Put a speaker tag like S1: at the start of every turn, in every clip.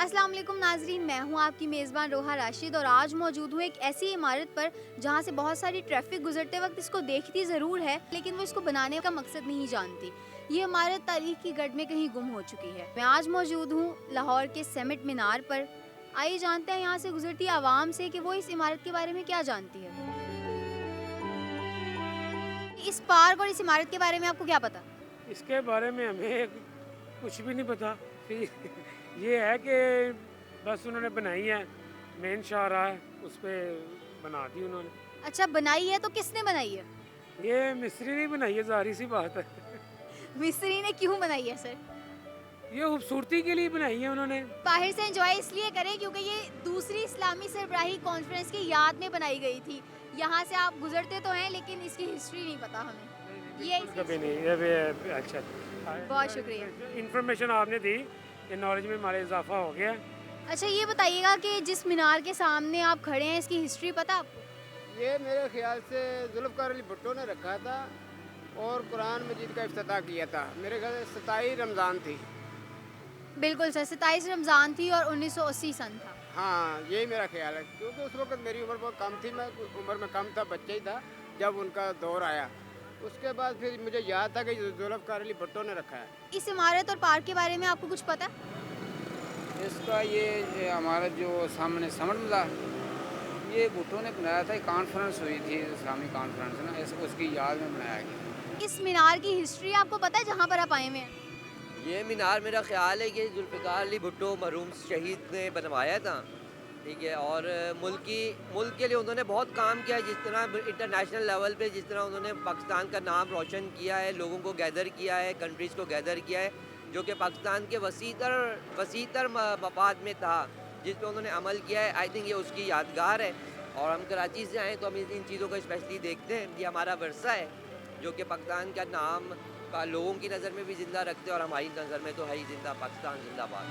S1: السلام علیکم ناظرین، میں ہوں آپ کی میزبان روحا راشد اور آج موجود ہوں ایک ایسی عمارت پر جہاں سے بہت ساری ٹریفک گزرتے وقت اس کو دیکھتی ضرور ہے لیکن وہ اس کو بنانے کا مقصد نہیں جانتی۔ یہ عمارت تاریخ کی گڑھ میں کہیں گم ہو چکی ہے۔ میں آج موجود ہوں لاہور کے سمٹ مینار پر۔ آئیے جانتے ہیں یہاں سے گزرتی عوام سے کہ وہ اس عمارت کے بارے میں کیا جانتی ہے۔ اس پارک اور اس عمارت کے بارے میں آپ کو کیا پتا؟
S2: اس کے بارے میں ہمیں کچھ بھی نہیں پتا۔ یہ ہے کہ بس انہوں نے بنائی ہے، مین شاہراہ ہے اس پہ بنا دی انہوں نے۔
S1: اچھا، بنائی ہے تو کس نے بنائی ہے؟
S2: یہ مستری نہیں بنائی ہے، ظاہری سی بات ہے۔
S1: مستری نے کیوں بنائی ہے سر؟
S2: یہ خوبصورتی کے لیے بنائی ہے انہوں نے۔
S1: باہر سے انجوائے اس لیے کریں کیونکہ یہ دوسری اسلامی سربراہی کانفرنس کی یاد میں بنائی گئی تھی۔ یہاں سے آپ گزرتے تو ہیں لیکن اس کی ہسٹری نہیں پتا ہمیں۔
S2: کبھی نہیں۔ اچھا،
S1: بہت شکریہ۔
S2: انفارمیشن آپ نے دی، یہ نالج میں ہمارے اضافہ ہو گیا۔
S1: اچھا، یہ بتائیے گا کہ جس مینار کے سامنے آپ کھڑے ہیں اس کی ہسٹری پتا آپ کو؟
S3: یہ میرے خیال سے ذوالفقار علی بھٹو نے رکھا تھا اور قرآن مجید کا افتتاح کیا تھا۔ میرے خیال سے 27 رمضان تھی۔
S1: بالکل سر، 27 رمضان تھی اور 1980 سن تھا۔
S3: ہاں، یہی میرا خیال ہے کیونکہ اس وقت میری عمر بہت کم تھی، میں عمر میں کم تھا، بچہ ہی تھا جب ان کا دور آیا۔ اس کے بعد پھر مجھے یاد تھا کہ ذوالفقار علی بھٹو نے رکھا ہے۔
S1: اس عمارت اور پارک کے بارے میں آپ کو کچھ پتا؟
S4: اس کا یہ ہمارا جو سامنے سمٹ ملا، یہ بھٹو نے بنایا تھا۔ کانفرنس ہوئی تھی، اسلامی کانفرنس نا، اس کی یاد میں بنایا گیا۔
S1: اس مینار کی ہسٹری آپ کو پتا ہے جہاں پر آپ آئے ہوئے ہیں؟
S5: یہ مینار میرا خیال ہے کہ ذوالفقار علی بھٹو مرحوم شہید نے بنوایا تھا، ٹھیک ہے، اور ملک کے لیے انہوں نے بہت کام کیا ہے، جس طرح انٹرنیشنل لیول پہ جس طرح انہوں نے پاکستان کا نام روشن کیا ہے، لوگوں کو گیدر کیا ہے، کنٹریز کو گیدر کیا ہے، جو کہ پاکستان کے وسیع تر مفاد میں تھا، جس پہ انہوں نے عمل کیا ہے۔ آئی تھنک یہ اس کی یادگار ہے، اور ہم کراچی سے آئیں تو ہم ان چیزوں کو اسپیشلی دیکھتے ہیں۔ یہ ہمارا ورثہ ہے جو کہ پاکستان کا نام کا لوگوں کی نظر میں بھی زندہ رکھتے ہیں، اور ہماری نظر میں تو ہے ہی زندہ، پاکستان زندہ باد۔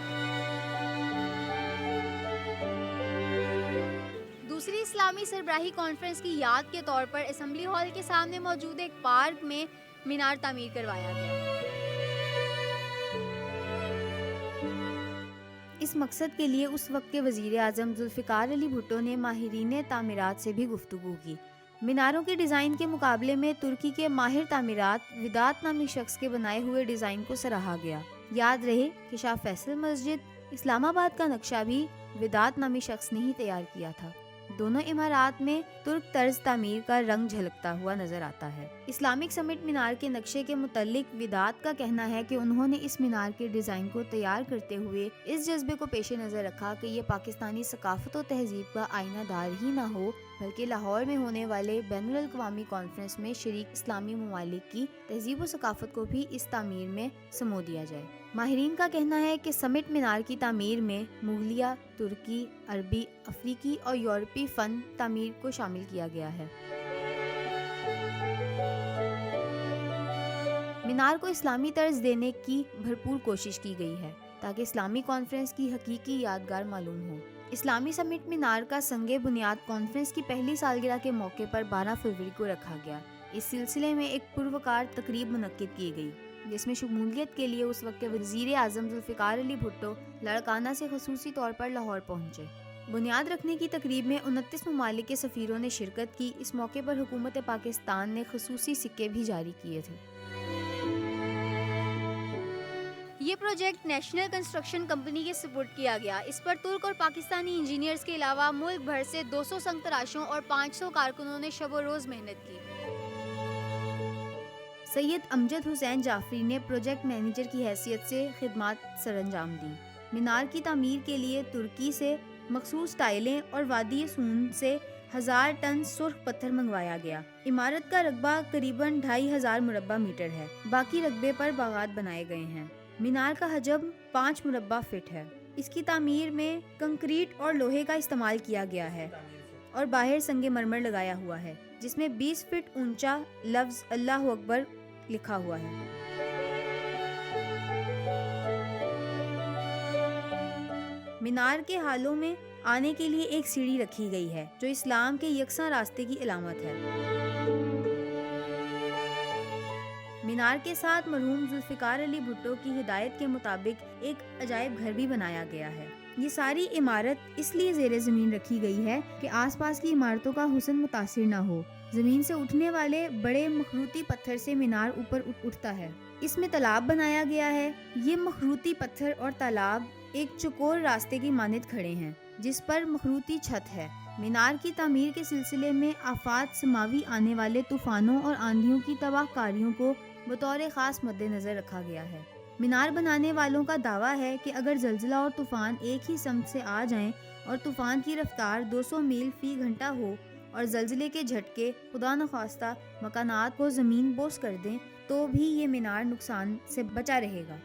S1: دوسری اسلامی سربراہی کانفرنس کی یاد کے طور پر اسمبلی ہال کے سامنے موجود ایک پارک میں مینار تعمیر کروایا گیا۔ اس مقصد کے لیے اس وقت کے وزیر اعظم ذوالفقار علی بھٹو نے ماہرین تعمیرات سے بھی گفتگو کی۔ میناروں کے ڈیزائن کے مقابلے میں ترکی کے ماہر تعمیرات ودات نامی شخص کے بنائے ہوئے ڈیزائن کو سراہا گیا۔ یاد رہے کہ شاہ فیصل مسجد اسلام آباد کا نقشہ بھی ودات نامی شخص نے ہی تیار کیا تھا۔ دونوں عمارات میں ترک طرز تعمیر کا رنگ جھلکتا ہوا نظر آتا ہے۔ اسلامک سمٹ مینار کے نقشے کے متعلق ودات کا کہنا ہے کہ انہوں نے اس مینار کے ڈیزائن کو تیار کرتے ہوئے اس جذبے کو پیش نظر رکھا کہ یہ پاکستانی ثقافت و تہذیب کا آئینہ دار ہی نہ ہو بلکہ لاہور میں ہونے والے بین الاقوامی کانفرنس میں شریک اسلامی ممالک کی تہذیب و ثقافت کو بھی اس تعمیر میں سمو دیا جائے۔ ماہرین کا کہنا ہے کہ سمٹ مینار کی تعمیر میں مغلیہ، ترکی، عربی، افریقی اور یورپی فن تعمیر کو شامل کیا گیا ہے۔ مینار کو اسلامی طرز دینے کی بھرپور کوشش کی گئی ہے تاکہ اسلامی کانفرنس کی حقیقی یادگار معلوم ہو۔ اسلامی سمٹ مینار کا سنگ بنیاد کانفرنس کی پہلی سالگرہ کے موقع پر 12 فروری کو رکھا گیا۔ اس سلسلے میں ایک پروقار تقریب منعقد کی گئی جس میں شمولیت کے لیے اس وقت کے وزیر اعظم ذوالفقار علی بھٹو لاڑکانہ سے خصوصی طور پر لاہور پہنچے۔ بنیاد رکھنے کی تقریب میں 29 ممالک کے سفیروں نے شرکت کی۔ اس موقع پر حکومت پاکستان نے خصوصی سکے بھی جاری کیے تھے۔ یہ پروجیکٹ نیشنل کنسٹرکشن کمپنی کے سپورٹ کیا گیا۔ اس پر ترک اور پاکستانی انجینئرز کے علاوہ ملک بھر سے 200 سنگ تراشوں اور 500 کارکنوں نے شب و روز محنت کی۔ سید امجد حسین جعفری نے پروجیکٹ مینیجر کی حیثیت سے خدمات سر انجام دیں۔ مینار کی تعمیر کے لیے ترکی سے مخصوص ٹائلیں اور وادی سون سے 1000 ٹن سرخ پتھر منگوایا گیا۔ عمارت کا رقبہ قریباً 2500 مربع میٹر ہے۔ باقی رقبے پر باغات بنائے گئے ہیں۔ مینار کا حجم 5 مربع فٹ ہے۔ اس کی تعمیر میں کنکریٹ اور لوہے کا استعمال کیا گیا ہے اور باہر سنگ مرمر لگایا ہوا ہے جس میں 20 فٹ اونچا لفظ اللہ اکبر لکھا ہوا ہے۔ مینار کے حالوں میں آنے کے لیے ایک سیڑھی رکھی گئی ہے جو اسلام کے یکساں راستے کی علامت ہے۔ مینار کے ساتھ مرحوم ذوالفقار علی بھٹو کی ہدایت کے مطابق ایک عجائب گھر بھی بنایا گیا ہے۔ یہ ساری عمارت اس لیے زیر زمین رکھی گئی ہے کہ آس پاس کی عمارتوں کا حسن متاثر نہ ہو۔ زمین سے اٹھنے والے بڑے مخروطی پتھر سے مینار اوپر اٹھتا ہے۔ اس میں تالاب بنایا گیا ہے۔ یہ مخروطی پتھر اور تالاب ایک چوکور راستے کی مانند کھڑے ہیں جس پر مخروطی چھت ہے۔ مینار کی تعمیر کے سلسلے میں آفات سماوی آنے والے طوفانوں اور آندھیوں کی تباہ کاریوں کو بطور خاص مد نظر رکھا گیا ہے۔ مینار بنانے والوں کا دعویٰ ہے کہ اگر زلزلہ اور طوفان ایک ہی سمت سے آ جائیں اور طوفان کی رفتار 200 میل فی گھنٹہ ہو اور زلزلے کے جھٹکے خدا نخواستہ مکانات کو زمین بوس کر دیں تو بھی یہ مینار نقصان سے بچا رہے گا۔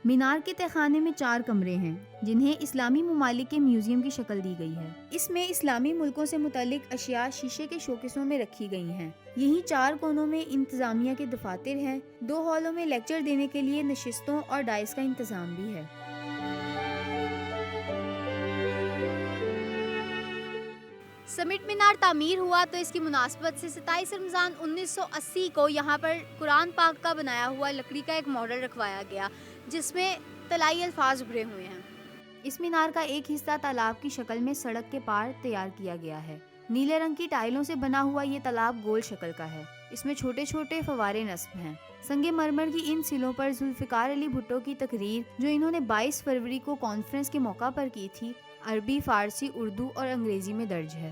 S1: مینار کے تہخانے میں 4 کمرے ہیں جنہیں اسلامی ممالک کے میوزیم کی شکل دی گئی ہے۔ اس میں اسلامی ملکوں سے متعلق اشیاء شیشے کے شوکیسوں میں رکھی گئی ہیں۔ یہیں 4 کونوں میں انتظامیہ کے دفاتر ہیں۔ 2 ہالوں میں لیکچر دینے کے لیے نشستوں اور ڈائس کا انتظام بھی ہے۔
S6: سمٹ مینار تعمیر ہوا تو اس کی مناسبت سے 27 رمضان 1980 کو یہاں پر قرآن پاک کا بنایا ہوا لکڑی کا ایک ماڈل رکھوایا گیا جس میں طلائی الفاظ بھرے ہوئے ہیں۔
S1: اس مینار کا ایک حصہ تالاب کی شکل میں سڑک کے پار تیار کیا گیا ہے۔ نیلے رنگ کی ٹائلوں سے بنا ہوا یہ تالاب گول شکل کا ہے۔ اس میں چھوٹے چھوٹے فوارے نصب ہیں۔ سنگ مرمر کی ان سلوں پر ذوالفقار علی بھٹو کی تقریر جو انہوں نے 22 فروری کو کانفرنس کے موقع پر کی تھی، عربی، فارسی، اردو اور انگریزی میں درج ہے۔